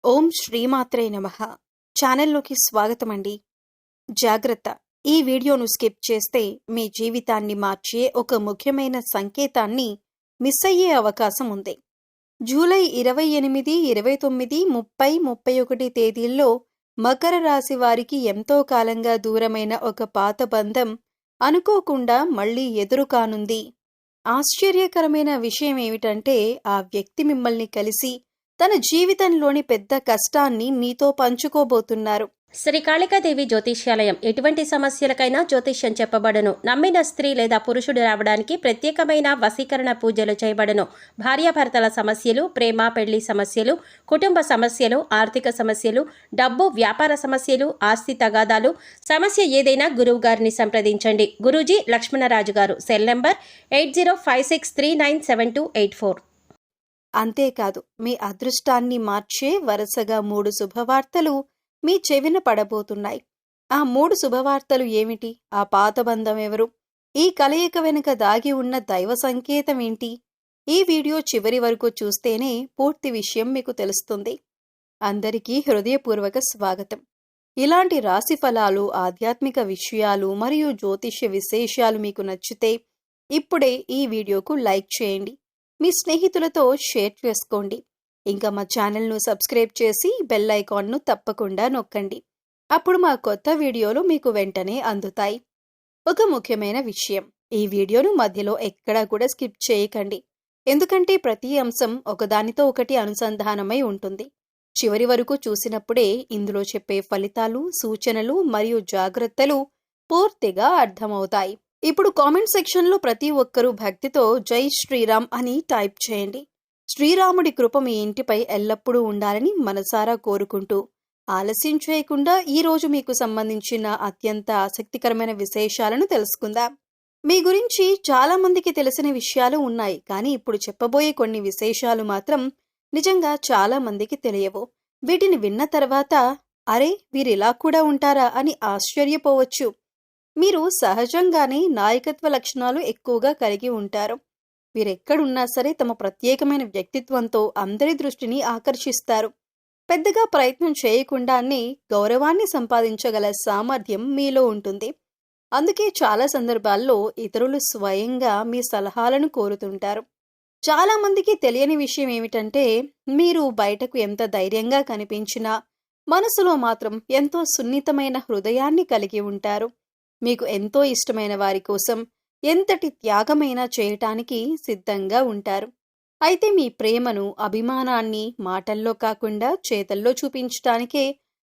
ఓం శ్రీమాత్రే నమః. ఛానల్లోకి స్వాగతమండి. జాగ్రత్త, ఈ వీడియోను స్కిప్ చేస్తే మీ జీవితాన్ని మార్చే ఒక ముఖ్యమైన సంకేతాన్ని మిస్ అయ్యే అవకాశం ఉంది. జూలై 28, 29, 30, 31 తేదీల్లో మకర రాశి వారికి ఎంతో కాలంగా దూరమైన ఒక పాత బంధం అనుకోకుండా మళ్లీ ఎదురు కానుంది. ఆశ్చర్యకరమైన విషయం ఏమిటంటే ఆ వ్యక్తి మిమ్మల్ని కలిసి తన జీవితంలోని పెద్ద కష్టాన్ని మీతో పంచుకోబోతున్నారు. శ్రీ కాళికాదేవి జ్యోతిష్యాలయం ఎటువంటి సమస్యలకైనా జ్యోతిష్యం చెప్పబడును. నమ్మిన స్త్రీ లేదా పురుషుడు రావడానికి ప్రత్యేకమైన వశీకరణ పూజలు చేయబడును. భార్యాభర్తల సమస్యలు, ప్రేమ పెళ్లి సమస్యలు, కుటుంబ సమస్యలు, ఆర్థిక సమస్యలు, డబ్బు వ్యాపార సమస్యలు, ఆస్తి తగాదాలు, సమస్య ఏదైనా గురువు గారిని సంప్రదించండి. గురూజీ లక్ష్మణరాజు గారు. Cell number 8056397284. అంతేకాదు, మీ అదృష్టాన్ని మార్చే వరుసగా 3 శుభవార్తలు మీ చెవిన పడబోతున్నాయి. ఆ 3 శుభవార్తలు ఏమిటి? ఆ పాత బంధం ఎవరు? ఈ కలయిక వెనుక దాగి ఉన్న దైవ సంకేతం ఏంటి? ఈ వీడియో చివరి వరకు చూస్తేనే పూర్తి విషయం మీకు తెలుస్తుంది. అందరికీ హృదయపూర్వక స్వాగతం. ఇలాంటి రాశి ఫలాలు, ఆధ్యాత్మిక విషయాలు మరియు జ్యోతిష్య విశేషాలు మీకు నచ్చితే ఇప్పుడే ఈ వీడియోకు లైక్ చేయండి. మీ స్నేహితులతో షేర్ చేసుకోండి. ఇంకా మా ఛానల్ను సబ్స్క్రైబ్ చేసి బెల్ ఐకాన్ను తప్పకుండా నొక్కండి. అప్పుడు మా కొత్త వీడియోలు మీకు వెంటనే అందుతాయి. ఒక ముఖ్యమైన విషయం, ఈ వీడియోను మధ్యలో ఎక్కడా కూడా స్కిప్ చేయకండి. ఎందుకంటే ప్రతి అంశం ఒకదానితో ఒకటి అనుసంధానమై ఉంటుంది. చివరి వరకు చూసినప్పుడే ఇందులో చెప్పే ఫలితాలు, సూచనలు మరియు జాగ్రత్తలు పూర్తిగా అర్థమవుతాయి. ఇప్పుడు కామెంట్ సెక్షన్లో ప్రతి ఒక్కరూ భక్తితో జై శ్రీరామ్ అని టైప్ చేయండి. శ్రీరాముడి కృప మీ ఇంటిపై ఎల్లప్పుడూ ఉండాలని మనసారా కోరుకుంటూ ఆలస్యం చేయకుండా ఈరోజు మీకు సంబంధించిన అత్యంత ఆసక్తికరమైన విశేషాలను తెలుసుకుందాం. మీ గురించి చాలా మందికి తెలిసిన విషయాలు ఉన్నాయి, కానీ ఇప్పుడు చెప్పబోయే కొన్ని విశేషాలు మాత్రం నిజంగా చాలా మందికి తెలియవు. వీటిని విన్న తర్వాత అరే, వీరిలా కూడా ఉంటారా అని ఆశ్చర్యపోవచ్చు. మీరు సహజంగానే నాయకత్వ లక్షణాలు ఎక్కువగా కలిగి ఉంటారు. వీరెక్కడున్నా సరే తమ ప్రత్యేకమైన వ్యక్తిత్వంతో అందరి దృష్టిని ఆకర్షిస్తారు. పెద్దగా ప్రయత్నం చేయకుండానే గౌరవాన్ని సంపాదించగల సామర్థ్యం మీలో ఉంటుంది. అందుకే చాలా సందర్భాల్లో ఇతరులు స్వయంగా మీ సలహాలను కోరుతుంటారు. చాలా మందికి తెలియని విషయం ఏమిటంటే, మీరు బయటకు ఎంత ధైర్యంగా కనిపించినా మనసులో మాత్రం ఎంతో సున్నితమైన హృదయాన్ని కలిగి ఉంటారు. మీకు ఎంతో ఇష్టమైన వారి కోసం ఎంతటి త్యాగమైనా చేయటానికి సిద్ధంగా ఉంటారు. అయితే మీ ప్రేమను, అభిమానాన్ని మాటల్లో కాకుండా చేతల్లో చూపించటానికే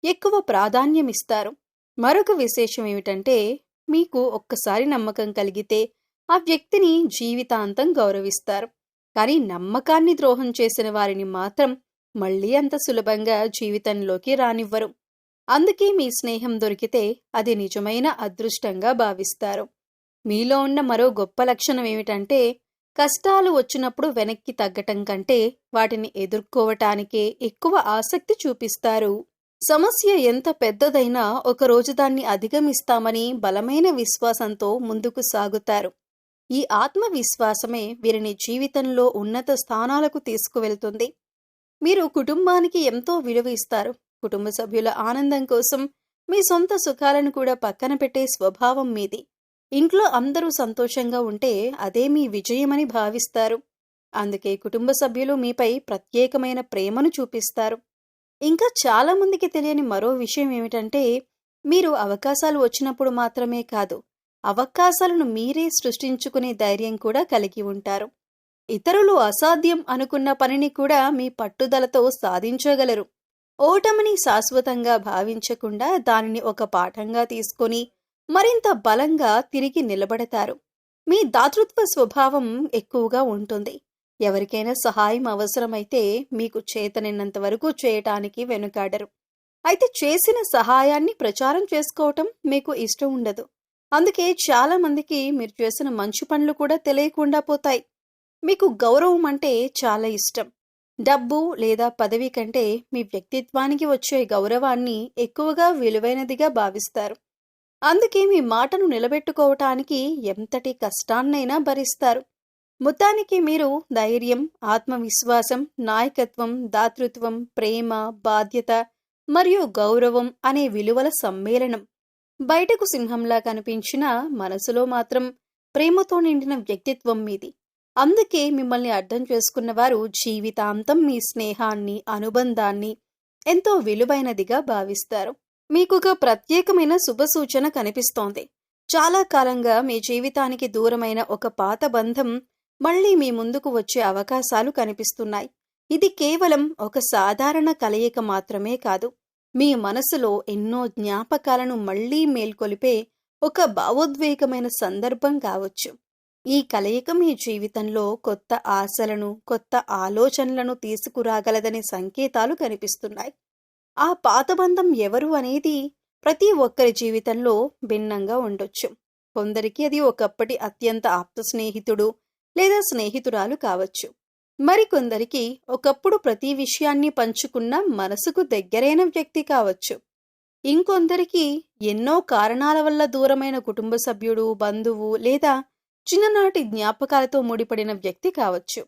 ఎక్కువ ప్రాధాన్యమిస్తారు. మరొక విశేషం ఏమిటంటే, మీకు ఒక్కసారి నమ్మకం కలిగితే ఆ వ్యక్తిని జీవితాంతం గౌరవిస్తారు. కానీ నమ్మకాన్ని ద్రోహం చేసిన వారిని మాత్రం మళ్ళీ అంత సులభంగా జీవితంలోకి రానివ్వరు. అందుకే మీ స్నేహం దొరికితే అది నిజమైన అదృష్టంగా భావిస్తారు. మీలో ఉన్న మరో గొప్ప లక్షణం ఏమిటంటే, కష్టాలు వచ్చినప్పుడు వెనక్కి తగ్గటం కంటే వాటిని ఎదుర్కోవటానికే ఎక్కువ ఆసక్తి చూపిస్తారు. సమస్య ఎంత పెద్దదైనా ఒకరోజు దాన్ని అధిగమిస్తామని బలమైన విశ్వాసంతో ముందుకు సాగుతారు. ఈ ఆత్మవిశ్వాసమే వీరిని జీవితంలో ఉన్నత స్థానాలకు తీసుకువెళ్తుంది. మీరు కుటుంబానికి ఎంతో విలువ ఇస్తారు. కుటుంబ సభ్యుల ఆనందం కోసం మీ సొంత సుఖాలను కూడా పక్కన పెట్టే స్వభావం మీది. ఇంట్లో అందరూ సంతోషంగా ఉంటే అదే మీ విజయమని భావిస్తారు. అందుకే కుటుంబ సభ్యులు మీపై ప్రత్యేకమైన ప్రేమను చూపిస్తారు. ఇంకా చాలా మందికి తెలియని మరో విషయం ఏమిటంటే, మీరు అవకాశాలు వచ్చినప్పుడు మాత్రమే కాదు, అవకాశాలను మీరే సృష్టించుకునే ధైర్యం కూడా కలిగి ఉంటారు. ఇతరులు అసాధ్యం అనుకున్న పనిని కూడా మీ పట్టుదలతో సాధించగలరు. ఓటమిని శాశ్వతంగా భావించకుండా దానిని ఒక పాఠంగా తీసుకొని మరింత బలంగా తిరిగి నిలబడతారు. మీ దాతృత్వ స్వభావం ఎక్కువగా ఉంటుంది. ఎవరికైనా సహాయం అవసరమైతే మీకు చేతనైనంత వరకు చేయటానికి వెనుకాడరు. అయితే చేసిన సహాయాన్ని ప్రచారం చేసుకోవటం మీకు ఇష్టం ఉండదు. అందుకే చాలా మందికి మీరు చేసిన మంచి పనులు కూడా తెలియకుండా పోతాయి. మీకు గౌరవం అంటే చాలా ఇష్టం. డబ్బు లేదా పదవి కంటే మీ వ్యక్తిత్వానికి వచ్చే గౌరవాన్ని ఎక్కువగా విలువైనదిగా భావిస్తారు. అందుకే మీ మాటను నిలబెట్టుకోవటానికి ఎంతటి కష్టాన్నైనా భరిస్తారు. మొత్తానికి మీరు ధైర్యం, ఆత్మవిశ్వాసం, నాయకత్వం, దాతృత్వం, ప్రేమ, బాధ్యత మరియు గౌరవం అనే విలువల సమ్మేళనం. బయటకు సింహంలా కనిపించినా మనసులో మాత్రం ప్రేమతో నిండిన వ్యక్తిత్వం మీది. అందుకే మిమ్మల్ని అర్థం చేసుకున్నవారు జీవితాంతం మీ స్నేహాన్ని, అనుబంధాన్ని ఎంతో విలువైనదిగా భావిస్తారు. మీకొక ప్రత్యేకమైన శుభసూచన కనిపిస్తోంది. చాలా కాలంగా మీ జీవితానికి దూరమైన ఒక పాత బంధం మళ్ళీ మీ ముందుకు వచ్చే అవకాశాలు కనిపిస్తున్నాయి. ఇది కేవలం ఒక సాధారణ కలయిక మాత్రమే కాదు, మీ మనసులో ఎన్నో జ్ఞాపకాలను మళ్లీ మేల్కొలిపే ఒక భావోద్వేగమైన సందర్భం కావచ్చు. ఈ కలయిక మీ జీవితంలో కొత్త ఆశలను, కొత్త ఆలోచనలను తీసుకురాగలదనే సంకేతాలు కనిపిస్తున్నాయి. ఆ పాత బంధం ఎవరు అనేది ప్రతి ఒక్కరి జీవితంలో భిన్నంగా ఉండొచ్చు. కొందరికి అది ఒకప్పటి అత్యంత ఆప్త స్నేహితుడు లేదా స్నేహితురాలు కావచ్చు. మరికొందరికి ఒకప్పుడు ప్రతి విషయాన్ని పంచుకున్న మనసుకు దగ్గరైన వ్యక్తి కావచ్చు. ఇంకొందరికి ఎన్నో కారణాల వల్ల దూరమైన కుటుంబ సభ్యుడు, బంధువు లేదా చిన్ననాటి జ్ఞాపకాలతో ముడిపడిన వ్యక్తి కావచ్చు.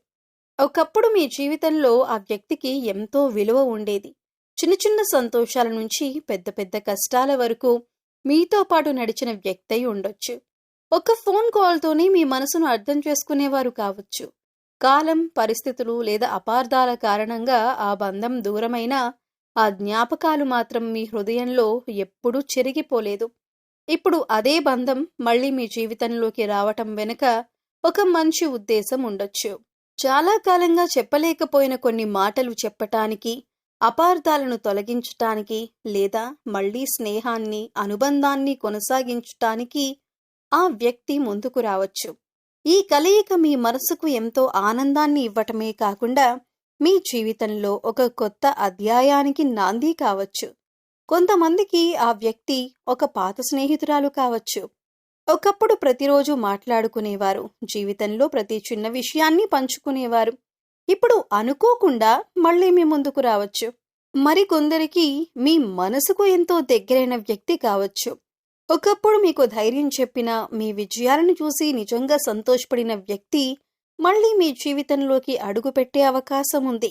ఒకప్పుడు మీ జీవితంలో ఆ వ్యక్తికి ఎంతో విలువ ఉండేది. చిన్న చిన్న సంతోషాల నుంచి పెద్ద పెద్ద కష్టాల వరకు మీతో పాటు నడిచిన వ్యక్తి అయి ఉండొచ్చు. ఒక ఫోన్ కాల్తోనే మీ మనసును అర్థం చేసుకునేవారు కావచ్చు. కాలం, పరిస్థితులు లేదా అపార్థాల కారణంగా ఆ బంధం దూరమైనా ఆ జ్ఞాపకాలు మాత్రం మీ హృదయంలో ఎప్పుడూ చెరిగిపోలేదు. ఇప్పుడు అదే బంధం మళ్ళీ మీ జీవితంలోకి రావటం వెనుక ఒక మంచి ఉద్దేశం ఉండొచ్చు. చాలా కాలంగా చెప్పలేకపోయిన కొన్ని మాటలు చెప్పటానికి, అపార్థాలను తొలగించటానికి లేదా మళ్లీ స్నేహాన్ని, అనుబంధాన్ని కొనసాగించటానికి ఆ వ్యక్తి ముందుకు రావచ్చు. ఈ కలయిక మీ మనసుకు ఎంతో ఆనందాన్ని ఇవ్వటమే కాకుండా మీ జీవితంలో ఒక కొత్త అధ్యాయానికి నాంది కావచ్చు. కొంతమందికి ఆ వ్యక్తి ఒక పాత స్నేహితురాలు కావచ్చు. ఒకప్పుడు ప్రతిరోజు మాట్లాడుకునేవారు, జీవితంలో ప్రతి చిన్న విషయాన్ని పంచుకునేవారు. ఇప్పుడు అనుకోకుండా మళ్ళీ మీ ముందుకు రావచ్చు. మరికొందరికి మీ మనసుకు ఎంతో దగ్గరైన వ్యక్తి కావచ్చు. ఒకప్పుడు మీకు ధైర్యం చెప్పిన, మీ విజయాలను చూసి నిజంగా సంతోషపడిన వ్యక్తి మళ్ళీ మీ జీవితంలోకి అడుగుపెట్టే అవకాశం ఉంది.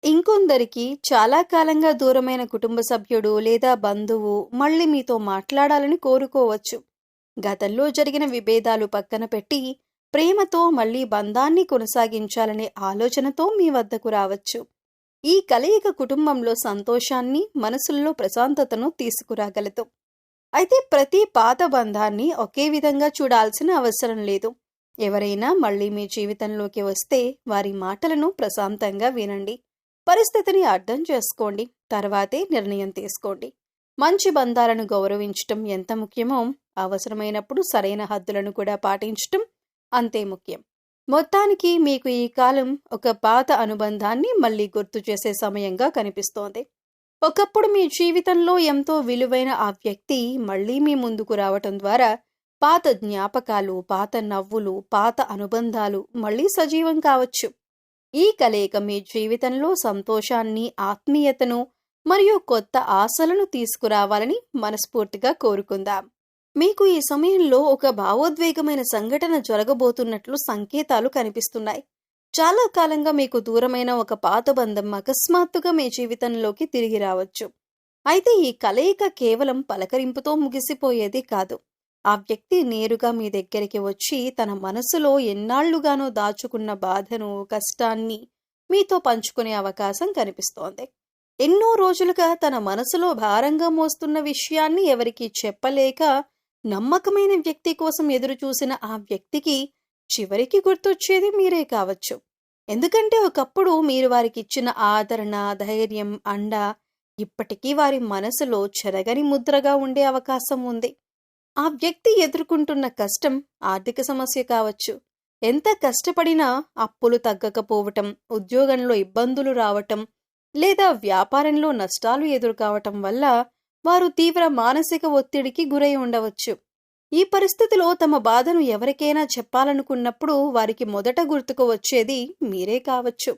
ఇంకొందరికి చాలా కాలంగా దూరమైన కుటుంబ సభ్యుడు లేదా బంధువు మళ్ళీ మీతో మాట్లాడాలని కోరుకోవచ్చు. గతంలో జరిగిన విభేదాలు పక్కన పెట్టి ప్రేమతో మళ్లీ బంధాన్ని కొనసాగించాలనే ఆలోచనతో మీ వద్దకు రావచ్చు. ఈ కలయిక కుటుంబంలో సంతోషాన్ని, మనసుల్లో ప్రశాంతతను తీసుకురాగలదు. అయితే ప్రతి పాత బంధాన్ని ఒకే విధంగా చూడాల్సిన అవసరం లేదు. ఎవరైనా మళ్ళీ మీ జీవితంలోకి వస్తే వారి మాటలను ప్రశాంతంగా వినండి. పరిస్థితిని అర్థం చేసుకోండి. తర్వాతే నిర్ణయం తీసుకోండి. మంచి బంధాలను గౌరవించటం ఎంత ముఖ్యమో, అవసరమైనప్పుడు సరైన హద్దులను కూడా పాటించటం అంతే ముఖ్యం. మొత్తానికి మీకు ఈ కాలం ఒక పాత అనుబంధాన్ని మళ్ళీ గుర్తు చేసే సమయంగా కనిపిస్తోంది. ఒకప్పుడు మీ జీవితంలో ఎంతో విలువైన ఆ వ్యక్తి మళ్ళీ మీ ముందుకు రావటం ద్వారా పాత జ్ఞాపకాలు, పాత నవ్వులు, పాత అనుబంధాలు మళ్ళీ సజీవం కావచ్చు. ఈ కలయిక మీ జీవితంలో సంతోషాన్ని, ఆత్మీయతను మరియు కొత్త ఆశలను తీసుకురావాలని మనస్ఫూర్తిగా కోరుకుందాం. మీకు ఈ సమయంలో ఒక భావోద్వేగమైన సంఘటన జరగబోతున్నట్లు సంకేతాలు కనిపిస్తున్నాయి. చాలా కాలంగా మీకు దూరమైన ఒక పాత బంధం అకస్మాత్తుగా మీ జీవితంలోకి తిరిగి రావచ్చు. అయితే ఈ కలయిక కేవలం పలకరింపుతో ముగిసిపోయేది కాదు. ఆ వ్యక్తి నేరుగా మీ దగ్గరికి వచ్చి తన మనసులో ఎన్నాళ్లుగానో దాచుకున్న బాధను, కష్టాన్ని మీతో పంచుకునే అవకాశం కనిపిస్తోంది. ఎన్నో రోజులుగా తన మనసులో భారంగా మోస్తున్న విషయాన్ని ఎవరికీ చెప్పలేక నమ్మకమైన వ్యక్తి కోసం ఎదురుచూసిన ఆ వ్యక్తికి చివరికి గుర్తొచ్చేది మీరే కావచ్చు. ఎందుకంటే ఒకప్పుడు మీరు వారికి ఇచ్చిన ఆదరణ, ధైర్యం, అండ ఇప్పటికీ వారి మనసులో చెరగని ముద్రగా ఉండే అవకాశం ఉంది. ఆ వ్యక్తి ఎదుర్కొంటున్న కష్టం ఆర్థిక సమస్య కావచ్చు. ఎంత కష్టపడినా అప్పులు తగ్గకపోవటం, ఉద్యోగంలో ఇబ్బందులు రావటం లేదా వ్యాపారంలో నష్టాలు ఎదురుకావటం వల్ల వారు తీవ్ర మానసిక ఒత్తిడికి గురై ఉండవచ్చు. ఈ పరిస్థితిలో తమ బాధను ఎవరికైనా చెప్పాలనుకున్నప్పుడు వారికి మొదట గుర్తుకు వచ్చేది మీరే కావచ్చు.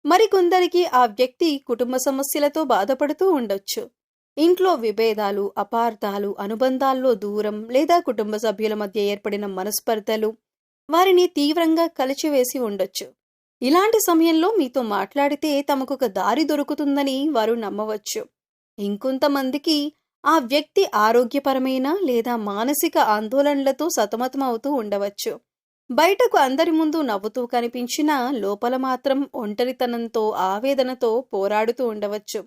మరికొందరికి ఆ వ్యక్తి కుటుంబ సమస్యలతో బాధపడుతూ ఉండొచ్చు. ఇంట్లో విభేదాలు, అపార్థాలు, అనుబంధాల్లో దూరం లేదా కుటుంబ సభ్యుల మధ్య ఏర్పడిన మనస్పర్ధలు వారిని తీవ్రంగా కలిచివేసి ఉండొచ్చు. ఇలాంటి సమయంలో మీతో మాట్లాడితే తమకొక దారి దొరుకుతుందని వారు నమ్మవచ్చు. ఇంకొంతమందికి ఆ వ్యక్తి ఆరోగ్యపరమైన లేదా మానసిక ఆందోళనలతో సతమతమవుతూ ఉండవచ్చు. బయటకు అందరి ముందు నవ్వుతూ కనిపించినా లోపల మాత్రం ఒంటరితనంతో, ఆవేదనతో పోరాడుతూ ఉండవచ్చు.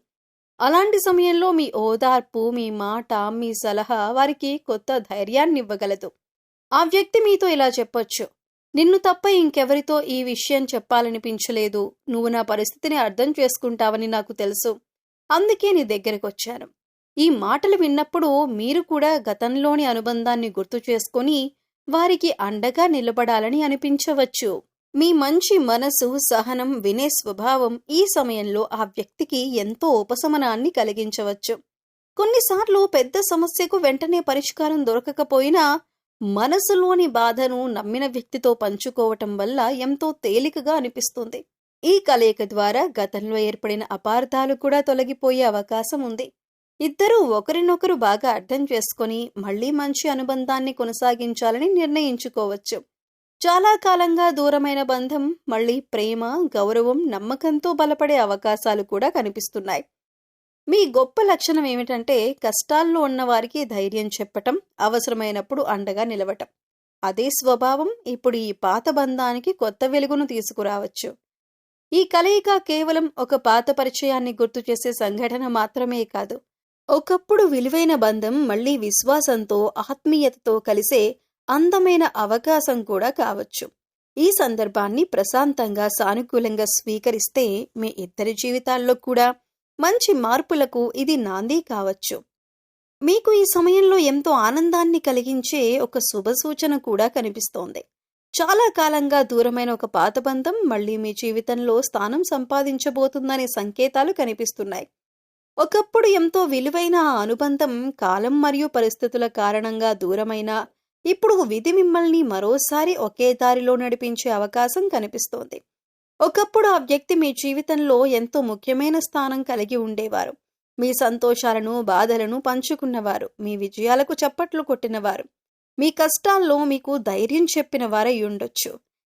అలాంటి సమయంలో మీ ఓదార్పు, మీ మాట, మీ సలహా వారికి కొత్త ధైర్యాన్నివ్వగలదు. ఆ వ్యక్తి మీతో ఇలా చెప్పొచ్చు: నిన్ను తప్ప ఇంకెవరితో ఈ విషయం చెప్పాలనిపించలేదు. నువ్వు నా పరిస్థితిని అర్థం చేసుకుంటావని నాకు తెలుసు. అందుకే నీ దగ్గరకొచ్చాను. ఈ మాటలు విన్నప్పుడు మీరు కూడా గతంలోని అనుబంధాన్ని గుర్తు చేసుకొని వారికి అండగా నిలబడాలని అనిపించవచ్చు. మీ మంచి మనసు, సహనం, వినే స్వభావం ఈ సమయంలో ఆ వ్యక్తికి ఎంతో ఉపశమనాన్ని కలిగించవచ్చు. కొన్నిసార్లు పెద్ద సమస్యకు వెంటనే పరిష్కారం దొరకకపోయినా మనసులోని బాధను నమ్మిన వ్యక్తితో పంచుకోవటం వల్ల ఎంతో తేలికగా అనిపిస్తుంది. ఈ కలయిక ద్వారా గతంలో ఏర్పడిన అపార్థాలు కూడా తొలగిపోయే అవకాశం ఉంది. ఇద్దరూ ఒకరినొకరు బాగా అర్థం చేసుకొని మళ్లీ మంచి అనుబంధాన్ని కొనసాగించాలని నిర్ణయించుకోవచ్చు. చాలా కాలంగా దూరమైన బంధం మళ్లీ ప్రేమ, గౌరవం, నమ్మకంతో బలపడే అవకాశాలు కూడా కనిపిస్తున్నాయి. మీ గొప్ప లక్షణం ఏమిటంటే కష్టాల్లో ఉన్న వారికి ధైర్యం చెప్పటం, అవసరమైనప్పుడు అండగా నిలవటం. అదే స్వభావం ఇప్పుడు ఈ పాత బంధానికి కొత్త వెలుగును తీసుకురావచ్చు. ఈ కలయిక కేవలం ఒక పాత పరిచయాన్ని గుర్తు చేసే సంఘటన మాత్రమే కాదు, ఒకప్పుడు విలువైన బంధం మళ్లీ విశ్వాసంతో, ఆత్మీయతతో కలిసే అందమైన అవకాశం కూడా కావచ్చు. ఈ సందర్భాన్ని ప్రశాంతంగా, సానుకూలంగా స్వీకరిస్తే మీ ఇద్దరి జీవితాల్లో కూడా మంచి మార్పులకు ఇది నాంది కావచ్చు. మీకు ఈ సమయంలో ఎంతో ఆనందాన్ని కలిగించే ఒక శుభసూచన కూడా కనిపిస్తోంది. చాలా కాలంగా దూరమైన ఒక పాత బంధం మళ్లీ మీ జీవితంలో స్థానం సంపాదించబోతుందనే సంకేతాలు కనిపిస్తున్నాయి. ఒకప్పుడు ఎంతో విలువైన ఆ అనుబంధం కాలం మరియు పరిస్థితుల కారణంగా దూరమైన ఇప్పుడు విధి మిమ్మల్ని మరోసారి ఒకే దారిలో నడిపించే అవకాశం కనిపిస్తోంది. ఒకప్పుడు ఆ వ్యక్తి మీ జీవితంలో ఎంతో ముఖ్యమైన స్థానం కలిగి ఉండేవారు. మీ సంతోషాలను, బాధలను పంచుకున్నవారు, మీ విజయాలకు చప్పట్లు కొట్టినవారు, మీ కష్టాల్లో మీకు ధైర్యం చెప్పిన వారై ఉండొచ్చు.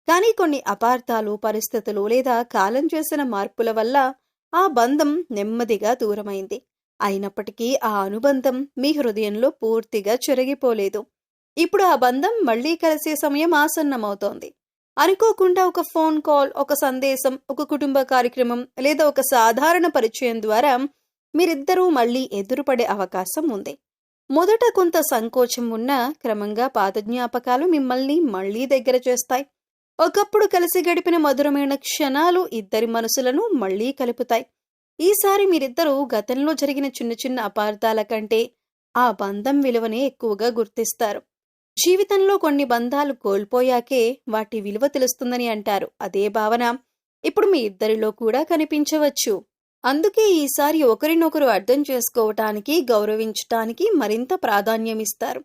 కానీ కొన్ని అపార్థాలు, పరిస్థితులు లేదా కాలం చేసిన మార్పుల వల్ల ఆ బంధం నెమ్మదిగా దూరమైంది. అయినప్పటికీ ఆ అనుబంధం మీ హృదయంలో పూర్తిగా చెరిగిపోలేదు. ఇప్పుడు ఆ బంధం మళ్లీ కలిసే సమయం ఆసన్నమవుతోంది. అనుకోకుండా ఒక ఫోన్ కాల్, ఒక సందేశం, ఒక కుటుంబ కార్యక్రమం లేదా ఒక సాధారణ పరిచయం ద్వారా మీరిద్దరూ మళ్లీ ఎదురుపడే అవకాశం ఉంది. మొదట కొంత సంకోచం ఉన్నా క్రమంగా పాత జ్ఞాపకాలు మిమ్మల్ని మళ్లీ దగ్గర చేస్తాయి. ఒకప్పుడు కలిసి గడిపిన మధురమైన క్షణాలు ఇద్దరి మనసులను మళ్లీ కలుపుతాయి. ఈసారి మీరిద్దరూ గతంలో జరిగిన చిన్న చిన్న అపార్థాల కంటే ఆ బంధం విలువనే ఎక్కువగా గుర్తిస్తారు. జీవితంలో కొన్ని బంధాలు కోల్పోయాకే వాటి విలువ తెలుస్తుందని అంటారు. అదే భావన ఇప్పుడు మీ ఇద్దరిలో కూడా కనిపించవచ్చు. అందుకే ఈసారి ఒకరినొకరు అర్థం చేసుకోవటానికి, గౌరవించటానికి మరింత ప్రాధాన్యమిస్తారు.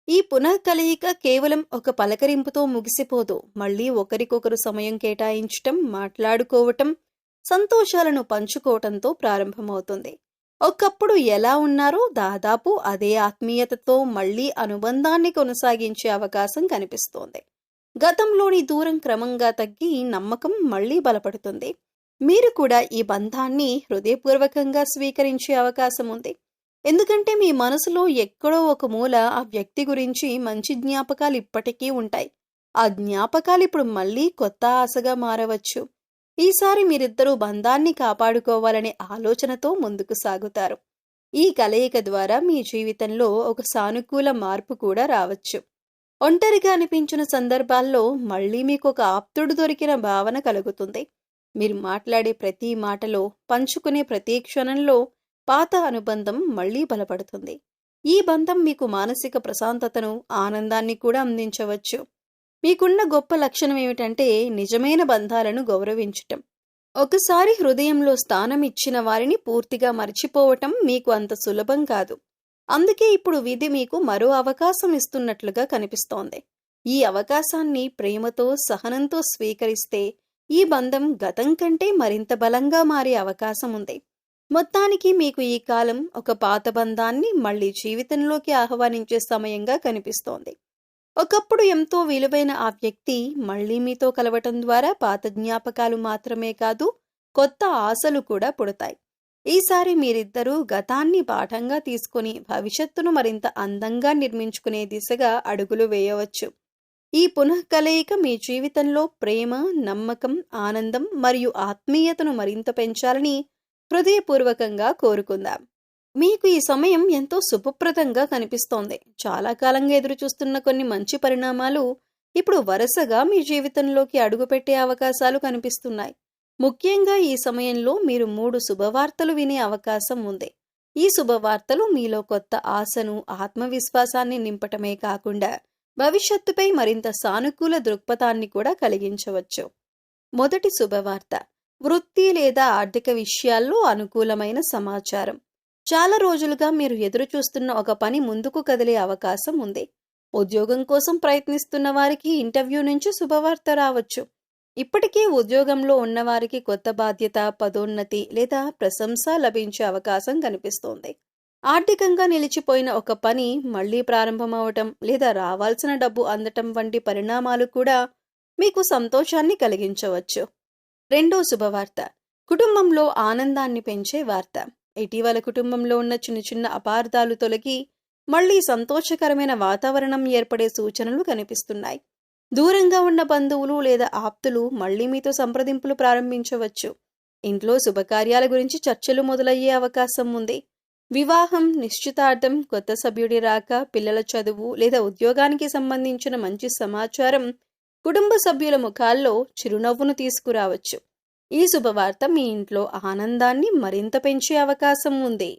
ఈ పునఃకలయిక కేవలం ఒక పలకరింపుతో ముగిసిపోదు. మళ్లీ ఒకరికొకరు సమయం కేటాయించటం, మాట్లాడుకోవటం, సంతోషాలను పంచుకోవటంతో ప్రారంభమవుతుంది. ఒకప్పుడు ఎలా ఉన్నారో దాదాపు అదే ఆత్మీయతతో మళ్లీ అనుబంధాన్ని కొనసాగించే అవకాశం కనిపిస్తోంది. గతంలోని దూరం క్రమంగా తగ్గి నమ్మకం మళ్లీ బలపడుతుంది. మీరు కూడా ఈ బంధాన్ని హృదయపూర్వకంగా స్వీకరించే అవకాశం ఉంది. ఎందుకంటే మీ మనసులో ఎక్కడో ఒక మూల ఆ వ్యక్తి గురించి మంచి జ్ఞాపకాలు ఇప్పటికీ ఉంటాయి. ఆ జ్ఞాపకాలు ఇప్పుడు మళ్లీ కొత్త ఆశగా మారవచ్చు. ఈసారి మీరిద్దరూ బంధాన్ని కాపాడుకోవాలనే ఆలోచనతో ముందుకు సాగుతారు. ఈ కలయిక ద్వారా మీ జీవితంలో ఒక సానుకూల మార్పు కూడా రావచ్చు. ఒంటరిగా అనిపించిన సందర్భాల్లో మళ్లీ మీకు ఒక ఆప్తుడు దొరికిన భావన కలుగుతుంది. మీరు మాట్లాడే ప్రతి మాటలో, పంచుకునే ప్రతి క్షణంలో పాత అనుబంధం మళ్లీ బలపడుతుంది. ఈ బంధం మీకు మానసిక ప్రశాంతతను, ఆనందాన్ని కూడా అందించవచ్చు. మీకున్న గొప్ప లక్షణం ఏమిటంటే నిజమైన బంధాలను గౌరవించటం. ఒకసారి హృదయంలో స్థానం ఇచ్చిన వారిని పూర్తిగా మర్చిపోవటం మీకు అంత సులభం కాదు. అందుకే ఇప్పుడు విధి మీకు మరో అవకాశం ఇస్తున్నట్లుగా కనిపిస్తోంది. ఈ అవకాశాన్ని ప్రేమతో, సహనంతో స్వీకరిస్తే ఈ బంధం గతం కంటే మరింత బలంగా మారే అవకాశం ఉంది. మొత్తానికి మీకు ఈ కాలం ఒక పాత బంధాన్ని మళ్లీ జీవితంలోకి ఆహ్వానించే సమయంగా కనిపిస్తోంది. ఒకప్పుడు ఎంతో విలువైన ఆ వ్యక్తి మళ్ళీ మీతో కలవటం ద్వారా పాత జ్ఞాపకాలు మాత్రమే కాదు, కొత్త ఆశలు కూడా పుడతాయి. ఈసారి మీరిద్దరూ గతాన్ని పాఠంగా తీసుకొని భవిష్యత్తును మరింత అందంగా నిర్మించుకునే దిశగా అడుగులు వేయవచ్చు. ఈ పునఃకలయిక మీ జీవితంలో ప్రేమ, నమ్మకం, ఆనందం మరియు ఆత్మీయతను మరింత పెంచాలని హృదయపూర్వకంగా కోరుకుందాం. మీకు ఈ సమయం ఎంతో శుభప్రదంగా కనిపిస్తోంది. చాలా కాలంగా ఎదురుచూస్తున్న కొన్ని మంచి పరిణామాలు ఇప్పుడు వరుసగా మీ జీవితంలోకి అడుగుపెట్టే అవకాశాలు కనిపిస్తున్నాయి. ముఖ్యంగా ఈ సమయంలో మీరు 3 శుభవార్తలు వినే అవకాశం ఉంది. ఈ శుభవార్తలు మీలో కొత్త ఆశను, ఆత్మవిశ్వాసాన్ని నింపటమే కాకుండా భవిష్యత్తుపై మరింత సానుకూల దృక్పథాన్ని కూడా కలిగించవచ్చు. మొదటి శుభవార్త, వృత్తి లేదా ఆర్థిక విషయాల్లో అనుకూలమైన సమాచారం. చాలా రోజులుగా మీరు ఎదురు చూస్తున్న ఒక పని ముందుకు కదిలే అవకాశం ఉంది. ఉద్యోగం కోసం ప్రయత్నిస్తున్న వారికి ఇంటర్వ్యూ నుంచి శుభవార్త రావచ్చు. ఇప్పటికే ఉద్యోగంలో ఉన్నవారికి కొత్త బాధ్యత, పదోన్నతి లేదా ప్రశంస లభించే అవకాశం కనిపిస్తోంది. ఆర్థికంగా నిలిచిపోయిన ఒక పని మళ్లీ ప్రారంభమవటం లేదా రావాల్సిన డబ్బు అందటం వంటి పరిణామాలు కూడా మీకు సంతోషాన్ని కలిగించవచ్చు. రెండో శుభవార్త, కుటుంబంలో ఆనందాన్ని పెంచే వార్త. ఇటీవల కుటుంబంలో ఉన్న చిన్న చిన్న అపార్థాలు తొలగి మళ్లీ సంతోషకరమైన వాతావరణం ఏర్పడే సూచనలు కనిపిస్తున్నాయి. దూరంగా ఉన్న బంధువులు లేదా ఆప్తులు మళ్లీ మీతో సంప్రదింపులు ప్రారంభించవచ్చు. ఇంట్లో శుభకార్యాల గురించి చర్చలు మొదలయ్యే అవకాశం ఉంది. వివాహం, నిశ్చితార్థం, కొత్త సభ్యుడి రాక, పిల్లల చదువు లేదా ఉద్యోగానికి సంబంధించిన మంచి సమాచారం కుటుంబ సభ్యుల ముఖాల్లో చిరునవ్వును తీసుకురావచ్చు. ఈ శుభవార్త మీ ఇంట్లో ఆనందాన్ని మరింత పెంచే అవకాశం ఉంది.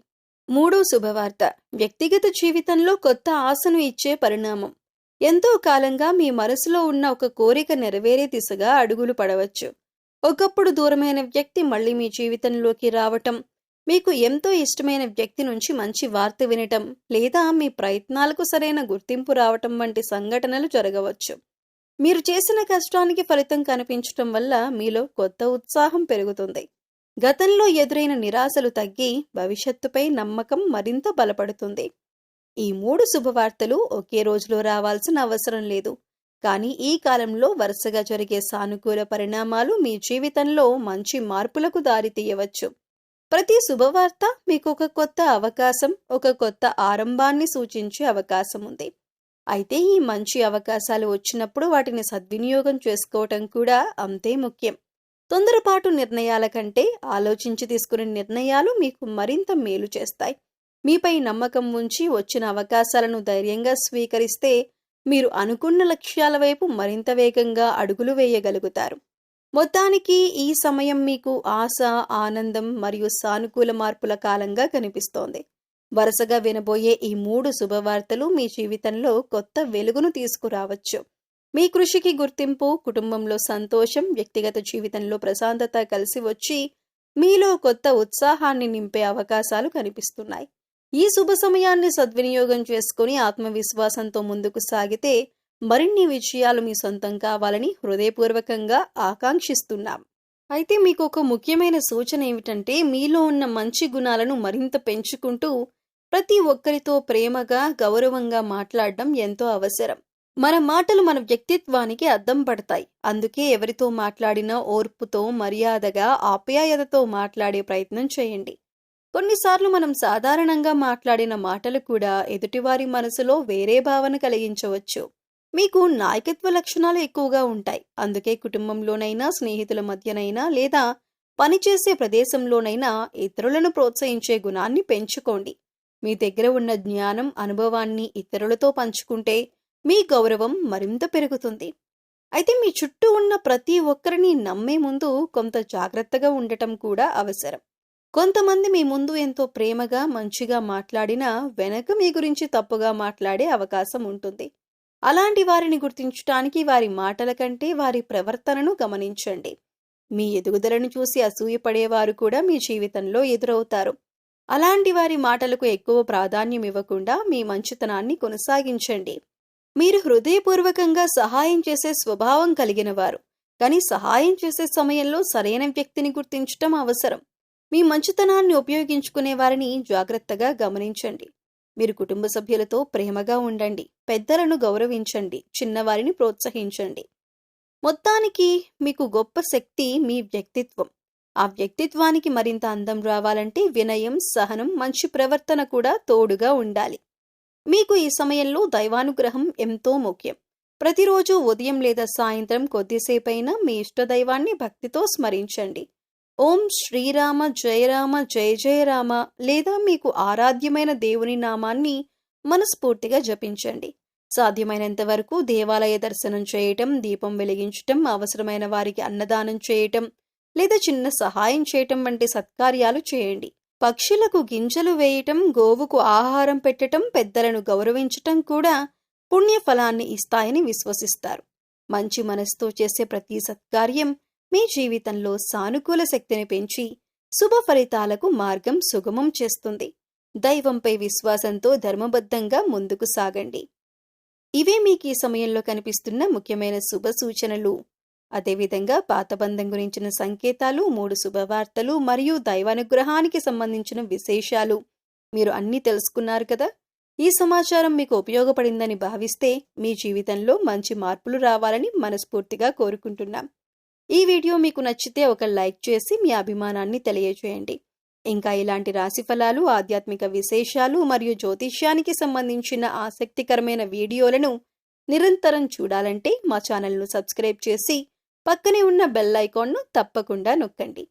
మూడో శుభవార్త, వ్యక్తిగత జీవితంలో కొత్త ఆశను ఇచ్చే పరిణామం. ఎంతో కాలంగా మీ మనసులో ఉన్న ఒక కోరిక నెరవేరే దిశగా అడుగులు పడవచ్చు. ఒకప్పుడు దూరమైన వ్యక్తి మళ్లీ మీ జీవితంలోకి రావటం, మీకు ఎంతో ఇష్టమైన వ్యక్తి నుంచి మంచి వార్త వినటం లేదా మీ ప్రయత్నాలకు సరైన గుర్తింపు రావటం వంటి సంఘటనలు జరగవచ్చు. మీరు చేసిన కష్టానికి ఫలితం కనిపించటం వల్ల మీలో కొత్త ఉత్సాహం పెరుగుతుంది. గతంలో ఎదురైన నిరాశలు తగ్గి భవిష్యత్తుపై నమ్మకం మరింత బలపడుతుంది. ఈ 3 శుభవార్తలు ఒకే రోజులో రావాల్సిన అవసరం లేదు. కానీ ఈ కాలంలో వరుసగా జరిగే సానుకూల పరిణామాలు మీ జీవితంలో మంచి మార్పులకు దారితీయవచ్చు. ప్రతి శుభవార్త మీకు ఒక కొత్త అవకాశం, ఒక కొత్త ఆరంభాన్ని సూచించే అవకాశం ఉంది. అయితే ఈ మంచి అవకాశాలు వచ్చినప్పుడు వాటిని సద్వినియోగం చేసుకోవటం కూడా అంతే ముఖ్యం. తొందరపాటు నిర్ణయాల కంటే ఆలోచించి తీసుకునే నిర్ణయాలు మీకు మరింత మేలు చేస్తాయి. మీపై నమ్మకం ఉంచి వచ్చిన అవకాశాలను ధైర్యంగా స్వీకరిస్తే మీరు అనుకున్న లక్ష్యాల వైపు మరింత వేగంగా అడుగులు వేయగలుగుతారు. మొత్తానికి ఈ సమయం మీకు ఆశ, ఆనందం మరియు సానుకూల మార్పుల కాలంగా కనిపిస్తోంది. వరుసగా వినబోయే ఈ 3 శుభవార్తలు మీ జీవితంలో కొత్త వెలుగును తీసుకురావచ్చు. మీ కృషికి గుర్తింపు, కుటుంబంలో సంతోషం, వ్యక్తిగత జీవితంలో ప్రశాంతత కలిసి వచ్చి మీలో కొత్త ఉత్సాహాన్ని నింపే అవకాశాలు కనిపిస్తున్నాయి. ఈ శుభ సమయాన్ని సద్వినియోగం చేసుకుని ఆత్మవిశ్వాసంతో ముందుకు సాగితే మరిన్ని విజయాలు మీ సొంతం కావాలని హృదయపూర్వకంగా ఆకాంక్షిస్తున్నాం. అయితే మీకు ఒక ముఖ్యమైన సూచన ఏమిటంటే, మీలో ఉన్న మంచి గుణాలను మరింత పెంచుకుంటూ ప్రతి ఒక్కరితో ప్రేమగా, గౌరవంగా మాట్లాడడం ఎంతో అవసరం. మన మాటలు మన వ్యక్తిత్వానికి అద్దం పడతాయి. అందుకే ఎవరితో మాట్లాడినా ఓర్పుతో, మర్యాదగా, ఆప్యాయతతో మాట్లాడే ప్రయత్నం చేయండి. కొన్నిసార్లు మనం సాధారణంగా మాట్లాడిన మాటలు కూడా ఎదుటివారి మనసులో వేరే భావన కలిగించవచ్చు. మీకు నాయకత్వ లక్షణాలు ఎక్కువగా ఉంటాయి. అందుకే కుటుంబంలోనైనా, స్నేహితుల మధ్యనైనా లేదా పనిచేసే ప్రదేశంలోనైనా ఇతరులను ప్రోత్సహించే గుణాన్ని పెంచుకోండి. మీ దగ్గర ఉన్న జ్ఞానం, అనుభవాన్ని ఇతరులతో పంచుకుంటే మీ గౌరవం మరింత పెరుగుతుంది. అయితే మీ చుట్టూ ఉన్న ప్రతి ఒక్కరిని నమ్మే ముందు కొంత జాగ్రత్తగా ఉండటం కూడా అవసరం. కొంతమంది మీ ముందు ఎంతో ప్రేమగా, మంచిగా మాట్లాడినా వెనక మీ గురించి తప్పుగా మాట్లాడే అవకాశం ఉంటుంది. అలాంటి వారిని గుర్తించడానికి వారి మాటల కంటే వారి ప్రవర్తనను గమనించండి. మీ ఎదుగుదలను చూసి అసూయపడేవారు కూడా మీ జీవితంలో ఎదురవుతారు. అలాంటి వారి మాటలకు ఎక్కువ ప్రాధాన్యం ఇవ్వకుండా మీ మంచితనాన్ని కొనసాగించండి. మీరు హృదయపూర్వకంగా సహాయం చేసే స్వభావం కలిగిన వారు. కానీ సహాయం చేసే సమయంలో సరైన వ్యక్తిని గుర్తించటం అవసరం. మీ మంచితనాన్ని ఉపయోగించుకునే వారిని జాగ్రత్తగా గమనించండి. మీరు కుటుంబ సభ్యులతో ప్రేమగా ఉండండి, పెద్దలను గౌరవించండి, చిన్నవారిని ప్రోత్సహించండి. మొత్తానికి మీకు గొప్ప శక్తి మీ వ్యక్తిత్వం. ఆ వ్యక్తిత్వానికి మరింత అందం రావాలంటే వినయం, సహనం, మంచి ప్రవర్తన కూడా తోడుగా ఉండాలి. మీకు ఈ సమయంలో దైవానుగ్రహం ఎంతో ముఖ్యం. ప్రతిరోజు ఉదయం లేదా సాయంత్రం కొద్దిసేపైనా మీ ఇష్టదైవాన్ని భక్తితో స్మరించండి. ఓం శ్రీరామ జయ రామ జయ జయ రామ లేదా మీకు ఆరాధ్యమైన దేవుని నామాన్ని మనస్ఫూర్తిగా జపించండి. సాధ్యమైనంత వరకు దేవాలయ దర్శనం చేయటం, దీపం వెలిగించటం, అవసరమైన వారికి అన్నదానం చేయటం లేదా చిన్న సహాయం చేయటం వంటి సత్కార్యాలు చేయండి. పక్షులకు గింజలు వేయటం, గోవుకు ఆహారం పెట్టటం, పెద్దలను గౌరవించటం కూడా పుణ్యఫలాన్ని ఇస్తాయని విశ్వసిస్తారు. మంచి మనసుతో చేసే ప్రతి సత్కార్యం మీ జీవితంలో సానుకూల శక్తిని పెంచి శుభ ఫలితాలకు మార్గం సుగమం చేస్తుంది. దైవంపై విశ్వాసంతో ధర్మబద్ధంగా ముందుకు సాగండి. ఇవే మీకు ఈ సమయంలో కనిపిస్తున్న ముఖ్యమైన శుభ సూచనలు. అదేవిధంగా పాతబంధం గురించిన సంకేతాలు, 3 శుభవార్తలు మరియు దైవానుగ్రహానికి సంబంధించిన విశేషాలు మీరు అన్నీ తెలుసుకున్నారు కదా. ఈ సమాచారం మీకు ఉపయోగపడిందని భావిస్తే మీ జీవితంలో మంచి మార్పులు రావాలని మనస్ఫూర్తిగా కోరుకుంటున్నాం. ఈ వీడియో మీకు నచ్చితే ఒక లైక్ చేసి మీ అభిమానాన్ని తెలియజేయండి. ఇంకా ఇలాంటి రాశిఫలాలు, ఆధ్యాత్మిక విశేషాలు మరియు జ్యోతిష్యానికి సంబంధించిన ఆసక్తికరమైన వీడియోలను నిరంతరం చూడాలంటే మా ఛానల్ను సబ్స్క్రైబ్ చేసి పక్కనే ఉన్న బెల్ ఐకాన్ను తప్పకుండా నొక్కండి.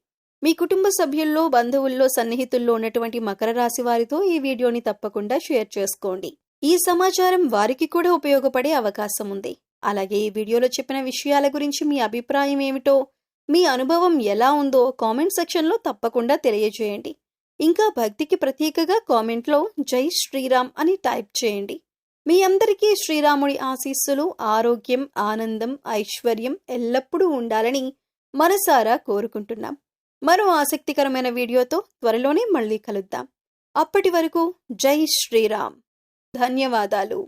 మీ కుటుంబ సభ్యుల్లో, బంధువుల్లో, సన్నిహితుల్లో ఉన్నటువంటి మకర రాశి వారితో ఈ వీడియోని తప్పకుండా షేర్ చేసుకోండి. ఈ సమాచారం వారికి కూడా ఉపయోగపడే అవకాశం ఉంది. అలాగే ఈ వీడియోలో చెప్పిన విషయాల గురించి మీ అభిప్రాయం ఏమిటో, మీ అనుభవం ఎలా ఉందో కామెంట్ సెక్షన్లో తప్పకుండా తెలియజేయండి. ఇంకా భక్తికి ప్రత్యేకగా కామెంట్లో జై శ్రీరామ్ అని టైప్ చేయండి. మీ అందరికీ శ్రీరాముడి ఆశీస్సులు, ఆరోగ్యం, ఆనందం, ఐశ్వర్యం ఎల్లప్పుడూ ఉండాలని మనసారా కోరుకుంటున్నాం. మరో ఆసక్తికరమైన వీడియోతో త్వరలోనే మళ్ళీ కలుద్దాం. అప్పటి వరకు జై శ్రీరామ్. ధన్యవాదాలు.